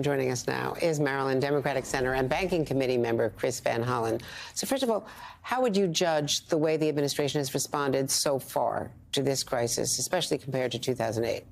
Joining us now is Maryland Democratic Center and Banking Committee member Chris Van Hollen. So first of all, how would you judge the way the administration has responded so far to this crisis, especially compared to 2008?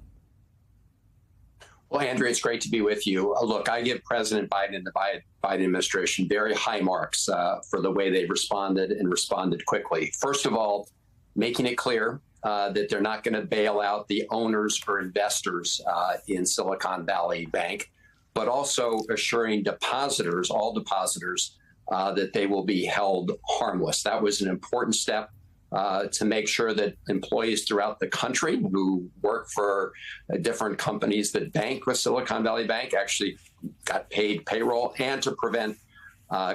Well, Andrea, it's great to be with you. Look, I give President Biden and the Biden administration very high marks for the way they responded and responded quickly. First of all, making it clear that they're not going to bail out the owners or investors in Silicon Valley Bank, but also assuring depositors, all depositors, that they will be held harmless. That was an important step to make sure that employees throughout the country who work for different companies that bank with Silicon Valley Bank actually got paid payroll, and to prevent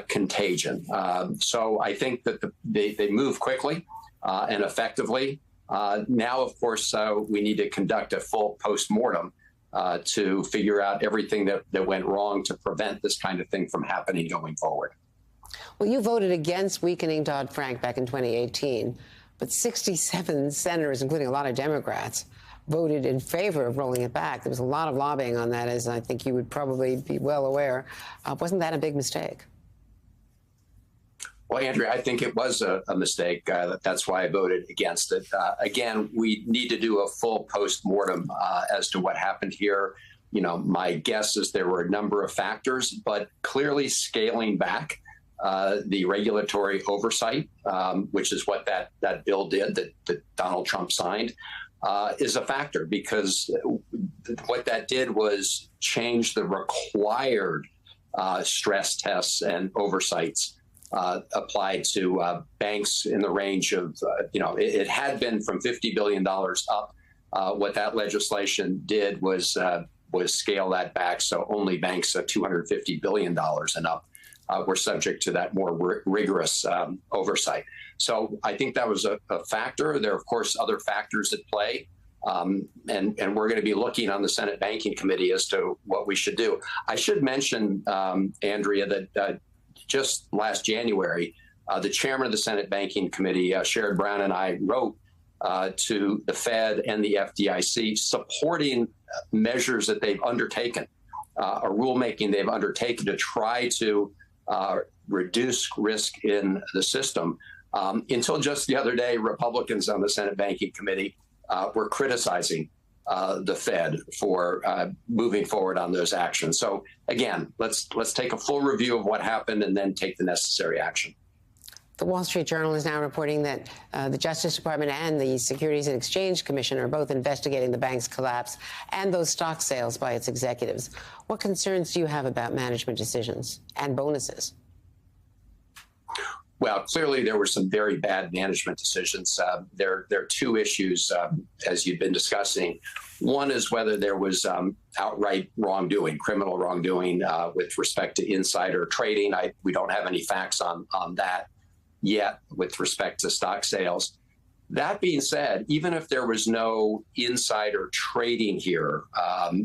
contagion. So I think that they move quickly and effectively. Now, of course, we need to conduct a full postmortem to figure out everything that went wrong to prevent this kind of thing from happening going forward. Well, you voted against weakening Dodd-Frank back in 2018, but 67 senators, including a lot of Democrats, voted in favor of rolling it back. There was a lot of lobbying on that, as I think you would probably be well aware. Wasn't that a big mistake? Well, Andrea, I think it was a mistake. That's why I voted against it. Again, we need to do a full postmortem as to what happened here. You know, my guess is there were a number of factors, but clearly scaling back the regulatory oversight, which is what that bill did that Donald Trump signed, is a factor, because what that did was change the required stress tests and oversights applied to banks in the range of, it had been from $50 billion up. What that legislation did was scale that back. So only banks at $250 billion and up were subject to that more rigorous oversight. So I think that was a factor. There are, of course, other factors at play. And we're going to be looking on the Senate Banking Committee as to what we should do. I should mention, Andrea, that just last January, the chairman of the Senate Banking Committee, Sherrod Brown, and I wrote to the Fed and the FDIC supporting measures that they've undertaken, a rulemaking they've undertaken to try to reduce risk in the system. Until just the other day, Republicans on the Senate Banking Committee were criticizing the Fed for moving forward on those actions. So again, let's take a full review of what happened and then take the necessary action. The Wall Street Journal is now reporting that the Justice Department and the Securities and Exchange Commission are both investigating the bank's collapse and those stock sales by its executives. What concerns do you have about management decisions and bonuses? Well, clearly there were some very bad management decisions. There are two issues, as you've been discussing. One is whether there was outright wrongdoing, criminal wrongdoing with respect to insider trading. We don't have any facts on that yet with respect to stock sales. That being said, even if there was no insider trading here,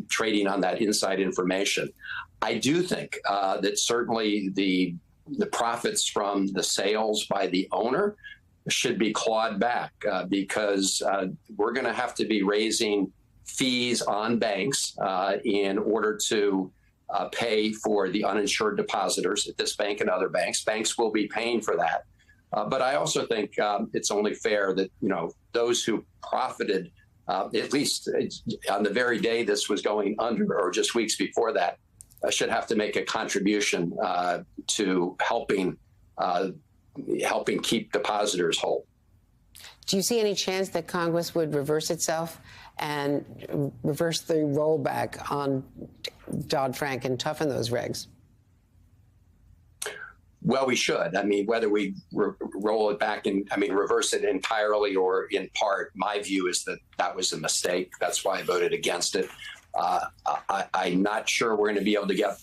trading on that inside information, I do think that certainly the profits from the sales by the owner should be clawed back because we're going to have to be raising fees on banks in order to pay for the uninsured depositors at this bank and other banks. Banks will be paying for that. But I also think it's only fair that, those who profited, at least on the very day this was going under or just weeks before that, should have to make a contribution to helping keep depositors whole. Do you see any chance that Congress would reverse itself and reverse the rollback on Dodd-Frank and toughen those regs? Well, we should. I mean, whether we roll it back and, reverse it entirely or in part, my view is that was a mistake. That's why I voted against it. I'm not sure we're going to be able to get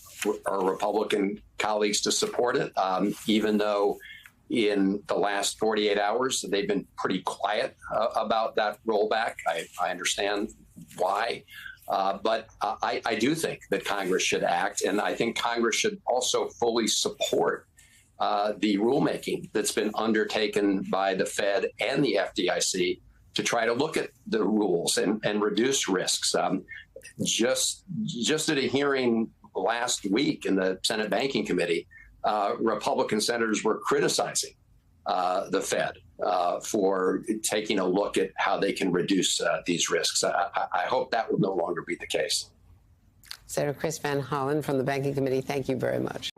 our Republican colleagues to support it, even though in the last 48 hours, they've been pretty quiet about that rollback. I understand why. But I do think that Congress should act, and I think Congress should also fully support the rulemaking that's been undertaken by the Fed and the FDIC to try to look at the rules and reduce risks. Just at a hearing last week in the Senate Banking Committee, Republican senators were criticizing the Fed for taking a look at how they can reduce these risks. I hope that will no longer be the case. Senator Chris Van Hollen from the Banking Committee, thank you very much.